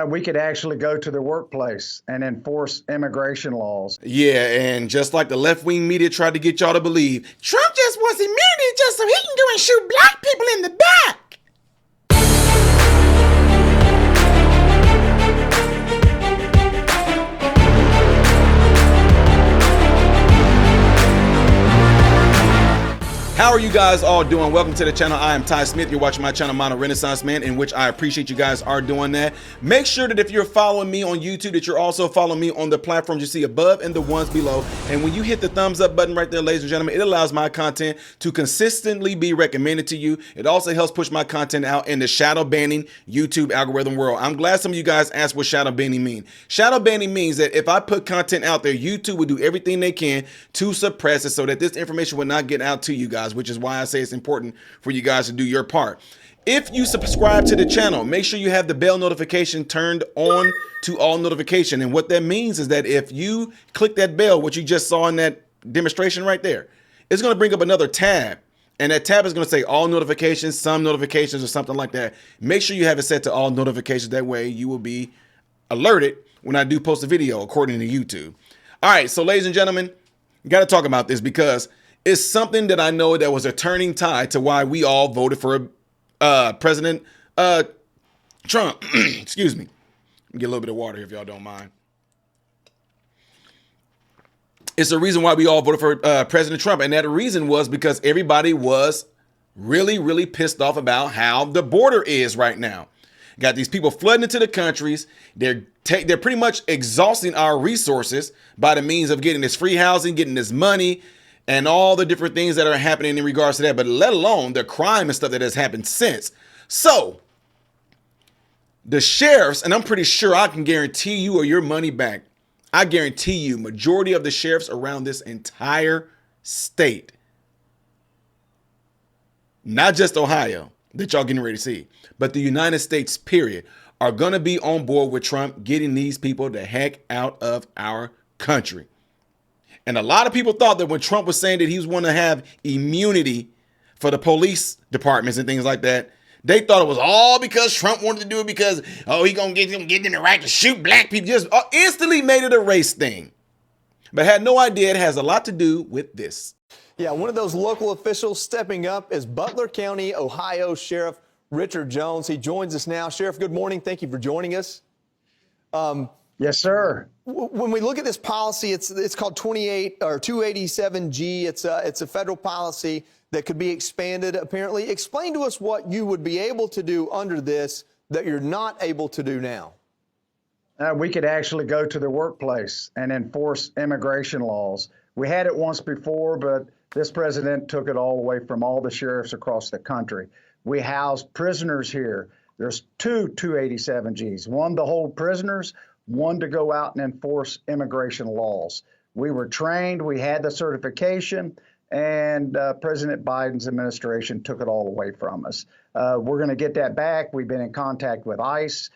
We could actually go to the workplace and enforce immigration laws. Yeah, and just like the left-wing media tried to get y'all to believe, Trump just wants immunity just so he can go and shoot black people in the back. How are you guys all doing? Welcome to the channel. I am Ty Smith. You're watching my channel, Modern Renaissance Man, in which I appreciate you guys are doing that. Make sure that if you're following me on YouTube, that you're also following me on the platforms you see above and the ones below. And when you hit the thumbs up button right there, ladies and gentlemen, it allows my content to consistently be recommended to you. It also helps push my content out in the shadow banning YouTube algorithm world. I'm glad some of you guys asked what shadow banning means. Shadow banning means that if I put content out there, YouTube will do everything they can to suppress it so that this information will not get out to you guys, which is why I say it's important for you guys to do your part. If you subscribe to the channel, make sure you have the bell notification turned on to all notification. And what that means is that if you click that bell, what you just saw in that demonstration right there, it's going to bring up another tab. And that tab is going to say all notifications, some notifications, or something like that. Make sure you have it set to all notifications. That way you will be alerted when I do post a video according to YouTube. All right, so ladies and gentlemen, we got to talk about this because it's something that I know that was a turning tide to why we all voted for President Trump. Excuse me. Get a little bit of water here if y'all don't mind. It's the reason why we all voted for President Trump. And that reason was because everybody was really, really pissed off about how the border is right now. Got these people flooding into the countries. They're pretty much exhausting our resources by the means of getting this free housing, getting this money, and all the different things that are happening in regards to that, but let alone the crime and stuff that has happened since. So the sheriffs, and I'm pretty sure I can guarantee you or your money back, I guarantee you majority of the sheriffs around this entire state, not just Ohio that y'all getting ready to see, but the United States period, are going to be on board with Trump getting these people the heck out of our country. And a lot of people thought that when Trump was saying that he was going to have immunity for the police departments and things like that, they thought it was all because Trump wanted to do it because, oh, he going to get them the right to shoot black people. Just instantly made it a race thing. But had no idea it has a lot to do with this. Yeah, one of those local officials stepping up is Butler County, Ohio Sheriff Richard Jones. He joins us now. Sheriff, good morning. Thank you for joining us. Yes, sir. When we look at this policy, it's called 287G. It's a federal policy that could be expanded, apparently. Explain to us what you would be able to do under this that you're not able to do now. We could actually go to the workplace and enforce immigration laws. We had it once before, but this president took it all away from all the sheriffs across the country. We house prisoners here. There's two 287Gs, one to hold prisoners, one to go out and enforce immigration laws. We were trained, we had the certification, and President Biden's administration took it all away from us. We're going to get that back. We've been in contact with ICE.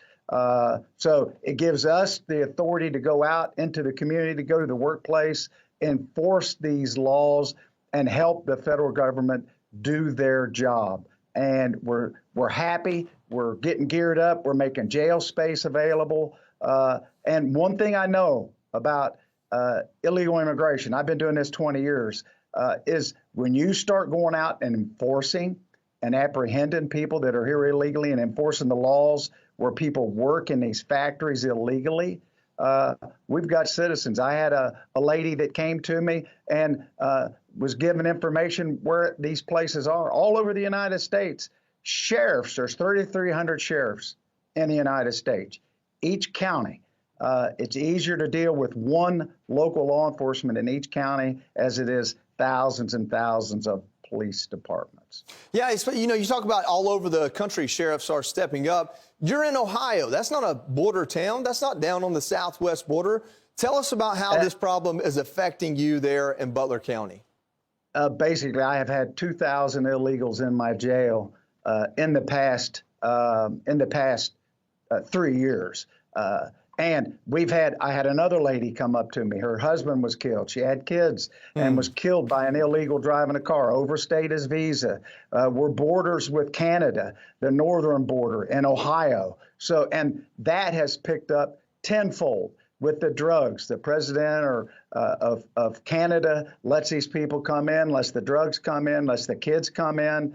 So it gives us the authority to go out into the community, to go to the workplace, enforce these laws, and help the federal government do their job. And we're happy. We're getting geared up. We're making jail space available. And one thing I know about illegal immigration, I've been doing this 20 years, is when you start going out and enforcing and apprehending people that are here illegally and enforcing the laws where people work in these factories illegally, we've got citizens. I had a lady that came to me and was given information where these places are all over the United States. Sheriffs, there's 3,300 sheriffs in the United States. Each county, it's easier to deal with one local law enforcement in each county as it is thousands and thousands of police departments. Yeah, you know, you talk about all over the country, sheriffs are stepping up. You're in Ohio. That's not a border town. That's not down on the southwest border. Tell us about how this problem is affecting you there in Butler County. Basically, I have had 2,000 illegals in my jail in the past 3 years. And I had another lady come up to me. Her husband was killed. She had kids and was killed by an illegal driving a car, overstayed his visa. We're borders with Canada, the northern border, and Ohio. And that has picked up tenfold with the drugs. The president of Canada lets these people come in, lets the drugs come in, lets the kids come in.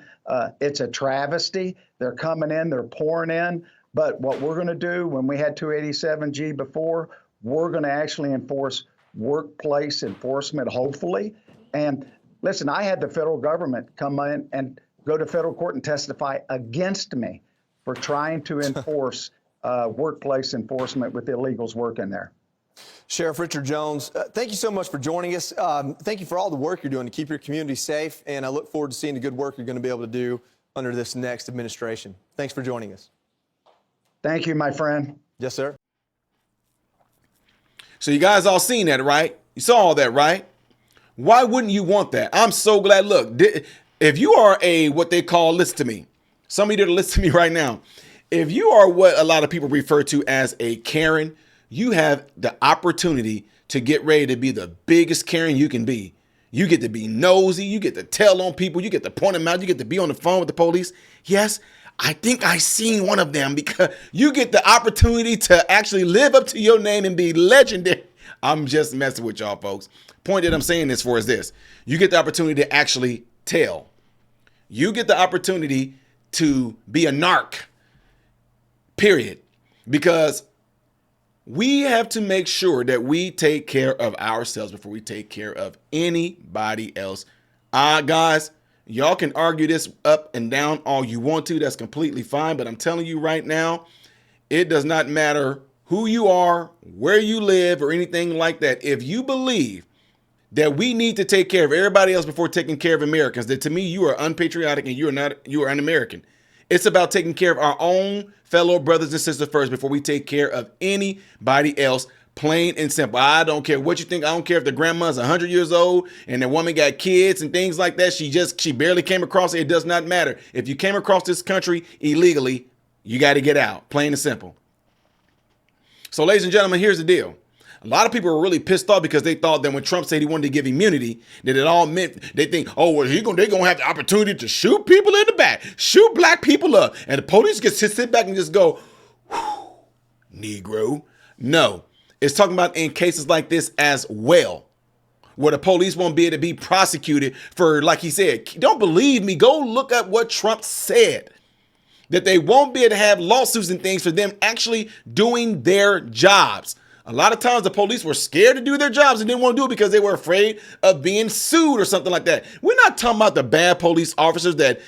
It's a travesty. They're coming in, they're pouring in. But what we're going to do when we had 287G before, we're going to actually enforce workplace enforcement, hopefully. And listen, I had the federal government come in and go to federal court and testify against me for trying to enforce workplace enforcement with illegals working there. Sheriff Richard Jones, thank you so much for joining us. Thank you for all the work you're doing to keep your community safe. And I look forward to seeing the good work you're going to be able to do under this next administration. Thanks for joining us. Thank you, my friend. Yes, sir. So you guys all seen that, right? You saw all that, right? Why wouldn't you want that? I'm so glad. Look, if you are what they call, listen to me. Somebody that listen to me right now. If you are what a lot of people refer to as a Karen, you have the opportunity to get ready to be the biggest Karen you can be. You get to be nosy. You get to tell on people. You get to point them out. You get to be on the phone with the police. Yes, I think I seen one of them, because you get the opportunity to actually live up to your name and be legendary. I'm just messing with y'all, folks. Point that I'm saying this for is this. You get the opportunity to actually tell. You get the opportunity to be a narc, period. Because we have to make sure that we take care of ourselves before we take care of anybody else. Guys, y'all can argue this up and down all you want to. That's completely fine. But I'm telling you right now, it does not matter who you are, where you live, or anything like that. If you believe that we need to take care of everybody else before taking care of Americans, that to me, you are unpatriotic and you are un-American. It's about taking care of our own fellow brothers and sisters first before we take care of anybody else. Plain and simple. I don't care what you think. I don't care if the grandma's 100 years old and the woman got kids and things like that. She barely came across it. It does not matter. If you came across this country illegally, you got to get out. Plain and simple. So, ladies and gentlemen, here's the deal. A lot of people were really pissed off because they thought that when Trump said he wanted to give immunity, that it all meant they think, oh, well, they're going to have the opportunity to shoot people in the back, shoot black people up. And the police get to sit back and just go, Negro. No. It's talking about in cases like this as well, where the police won't be able to be prosecuted for, like he said, don't believe me, go look at what Trump said, that they won't be able to have lawsuits and things for them actually doing their jobs. A lot of times the police were scared to do their jobs and didn't want to do it because they were afraid of being sued or something like that. We're not talking about the bad police officers that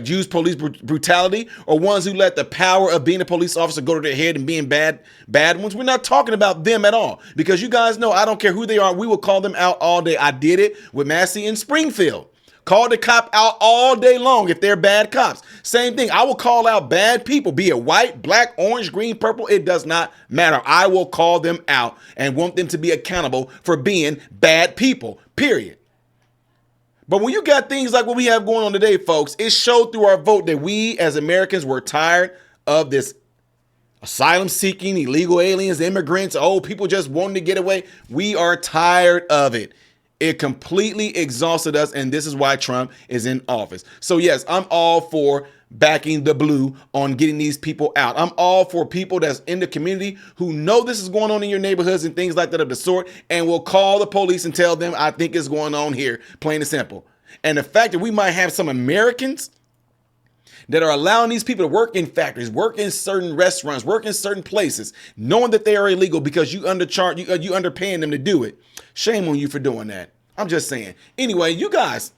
use police brutality, or ones who let the power of being a police officer go to their head and being bad ones. We're not talking about them at all, because you guys know I don't care who they are. We will call them out all day. I did it with Massey in Springfield. Called the cop out all day long if they're bad cops. Same thing. I will call out bad people, be it white, black, orange, green, purple. It does not matter. I will call them out and want them to be accountable for being bad people, period. But when you got things like what we have going on today, folks, it showed through our vote that we as Americans were tired of this asylum seeking, illegal aliens, immigrants, people just wanting to get away. We are tired of it. It completely exhausted us, and this is why Trump is in office. So yes, I'm all for backing the blue on getting these people out. I'm all for people that's in the community who know this is going on in your neighborhoods and things like that of the sort, and will call the police and tell them, I think it's going on here, plain and simple. And the fact that we might have some Americans that are allowing these people to work in factories, work in certain restaurants, work in certain places, knowing that they are illegal because you underpaying them to do it. Shame on you for doing that. I'm just saying. Anyway, you guys,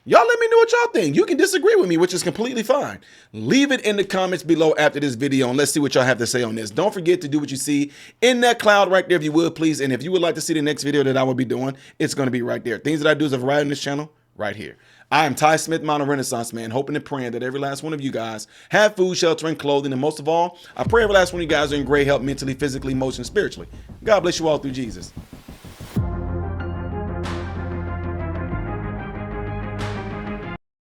y'all let me know what y'all think. You can disagree with me, which is completely fine. Leave it in the comments below after this video, and let's see what y'all have to say on this. Don't forget to do what you see in that cloud right there, if you would, please. And if you would like to see the next video that I will be doing, it's going to be right there. Things that I do as a variety on this channel, right here. I am Ty Smith, Modern Renaissance Man, hoping and praying that every last one of you guys have food, shelter, and clothing. And most of all, I pray every last one of you guys are in great health mentally, physically, emotionally, spiritually. God bless you all through Jesus.